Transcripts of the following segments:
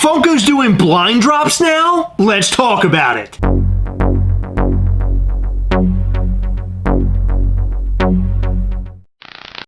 Funko's doing blind drops now? Let's talk about it.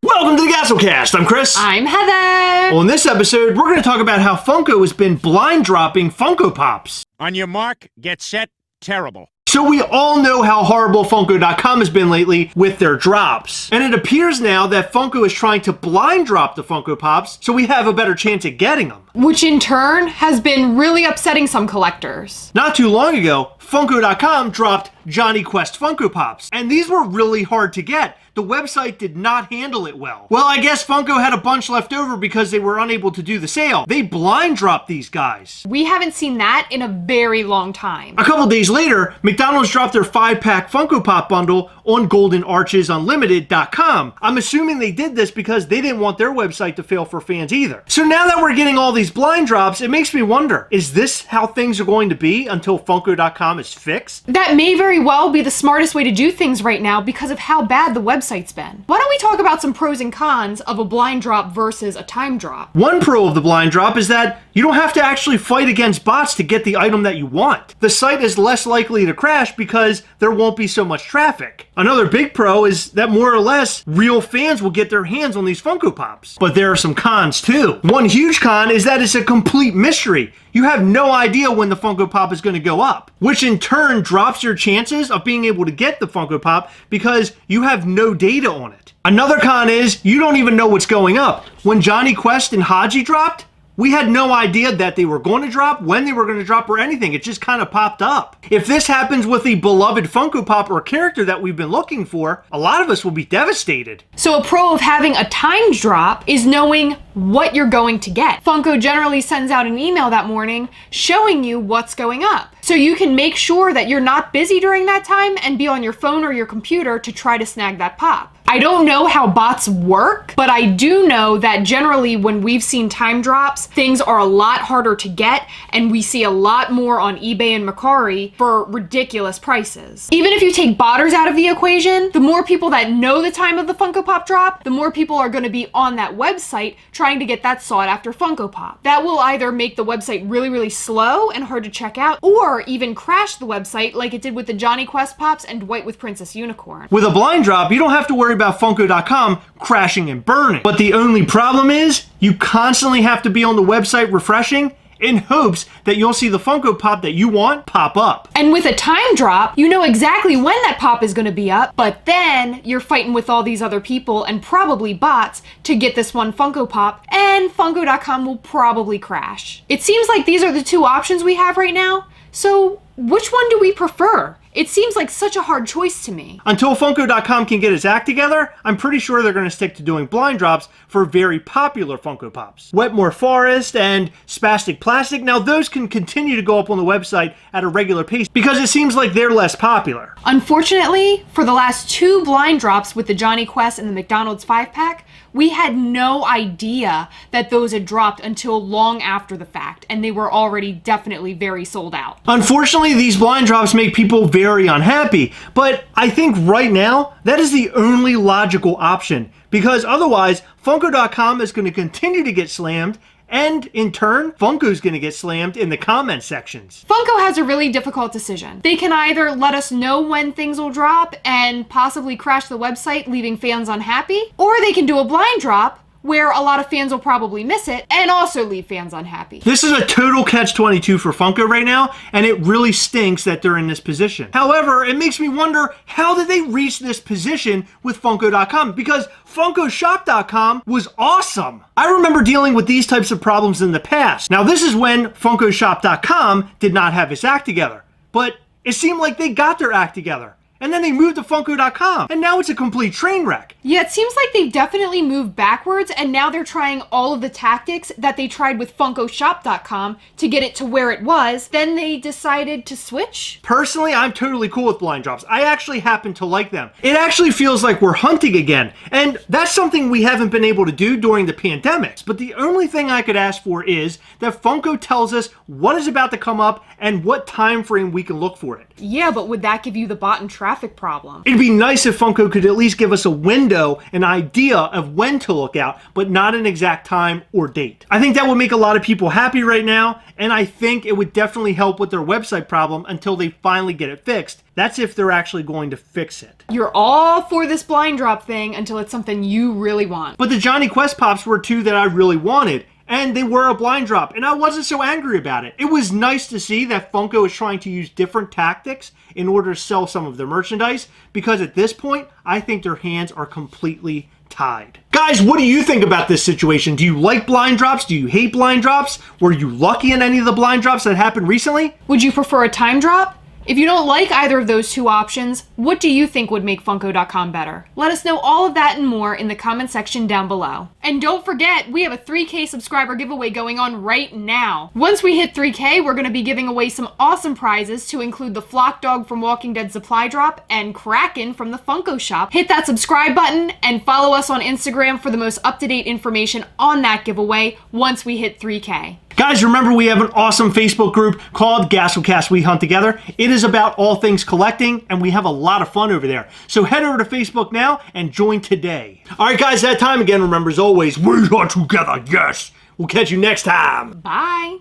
Welcome to the Gastlecast. I'm Chris. I'm Heather. On this episode, we're going to talk about how Funko has been blind dropping Funko Pops. On your mark, get set, terrible. So we all know how horrible Funko.com has been lately with their drops. And it appears now that Funko is trying to blind drop the Funko Pops so we have a better chance at getting them. Which in turn has been really upsetting some collectors. Not too long ago, Funko.com dropped Johnny Quest Funko Pops, and these were really hard to get. The website did not handle it well. Well, I guess Funko had a bunch left over because they were unable to do the sale. They blind dropped these guys. We haven't seen that in a very long time. A couple days later, McDonald's dropped their 5-pack Funko Pop bundle on GoldenArchesUnlimited.com. I'm assuming they did this because they didn't want their website to fail for fans either. So now that we're getting all these blind drops, it makes me wonder, is this how things are going to be until Funko.com is fixed? That may very well be the smartest way to do things right now because of how bad the website's been. Why don't we talk about some pros and cons of a blind drop versus a time drop? One pro of the blind drop is that you don't have to actually fight against bots to get the item that you want. The site is less likely to crash because there won't be so much traffic. Another big pro is that more or less real fans will get their hands on these Funko Pops. But there are some cons too. One huge con is that it's a complete mystery. You have no idea when the Funko Pop is going to go up, which in turn drops your chances of being able to get the Funko Pop because you have no data on it. Another con is you don't even know what's going up. When Johnny Quest and Haji dropped, we had no idea that they were going to drop, when they were going to drop, or anything. It just kind of popped up. If this happens with a beloved Funko Pop or character that we've been looking for, a lot of us will be devastated. So a pro of having a timed drop is knowing what you're going to get. Funko generally sends out an email that morning showing you what's going up. So you can make sure that you're not busy during that time and be on your phone or your computer to try to snag that pop. I don't know how bots work, but I do know that generally when we've seen time drops, things are a lot harder to get, and we see a lot more on eBay and Mercari for ridiculous prices. Even if you take botters out of the equation, the more people that know the time of the Funko Pop drop, the more people are going to be on that website trying to get that sought after Funko Pop. That will either make the website really, really slow and hard to check out, or even crash the website like it did with the Johnny Quest Pops and Dwight with Princess Unicorn. With a blind drop, you don't have to worry about Funko.com crashing and burning. But the only problem is you constantly have to be on the website refreshing in hopes that you'll see the Funko Pop that you want pop up. And with a time drop, you know exactly when that pop is going to be up, but then you're fighting with all these other people and probably bots to get this one Funko Pop, and Funko.com will probably crash. It seems like these are the two options we have right now, so which one do we prefer? It seems like such a hard choice to me. Until Funko.com can get its act together, I'm pretty sure they're going to stick to doing blind drops for very popular Funko Pops. Wetmore Forest and Spastic Plastic, now those can continue to go up on the website at a regular pace because it seems like they're less popular. Unfortunately, for the last two blind drops with the Johnny Quest and the McDonald's 5-pack, we had no idea that those had dropped until long after the fact, and they were already definitely very sold out. Unfortunately, these blind drops make people very unhappy, but I think right now that is the only logical option because otherwise Funko.com is going to continue to get slammed, and in turn, Funko's going to get slammed in the comment sections. Funko has a really difficult decision. They can either let us know when things will drop and possibly crash the website, leaving fans unhappy, or they can do a blind drop where a lot of fans will probably miss it and also leave fans unhappy. This is a total catch-22 for Funko right now, and it really stinks that they're in this position. However, it makes me wonder, how did they reach this position with Funko.com? Because FunkoShop.com was awesome. I remember dealing with these types of problems in the past. Now, this is when FunkoShop.com did not have its act together, but it seemed like they got their act together. And then they moved to Funko.com, and now it's a complete train wreck. Yeah, it seems like they've definitely moved backwards, and now they're trying all of the tactics that they tried with FunkoShop.com to get it to where it was. Then they decided to switch. Personally, I'm totally cool with blind drops. I actually happen to like them. It actually feels like we're hunting again, and that's something we haven't been able to do during the pandemic. But the only thing I could ask for is that Funko tells us what is about to come up and what time frame we can look for it. Yeah, but would that give you the bot and trap traffic problem. It'd be nice if Funko could at least give us a window, an idea of when to look out, but not an exact time or date. I think that would make a lot of people happy right now, and I think it would definitely help with their website problem until they finally get it fixed. That's if they're actually going to fix it. You're all for this blind drop thing until it's something you really want. But the Johnny Quest Pops were two that I really wanted, and they were a blind drop, and I wasn't so angry about it. It was nice to see that Funko is trying to use different tactics in order to sell some of their merchandise, because at this point, I think their hands are completely tied. Guys, what do you think about this situation? Do you like blind drops? Do you hate blind drops? Were you lucky in any of the blind drops that happened recently? Would you prefer a time drop? If you don't like either of those two options, what do you think would make Funko.com better? Let us know all of that and more in the comment section down below. And don't forget, we have a 3K subscriber giveaway going on right now. Once we hit 3K, we're going to be giving away some awesome prizes to include the Flock Dog from Walking Dead Supply Drop and Kraken from the Funko Shop. Hit that subscribe button and follow us on Instagram for the most up-to-date information on that giveaway once we hit 3K. Guys, remember we have an awesome Facebook group called Gastlecast We Hunt Together. It is about all things collecting, and we have a lot of fun over there. So head over to Facebook now and join today. All right, guys, that time again. Remember, as always, we are together, yes. We'll catch you next time. Bye.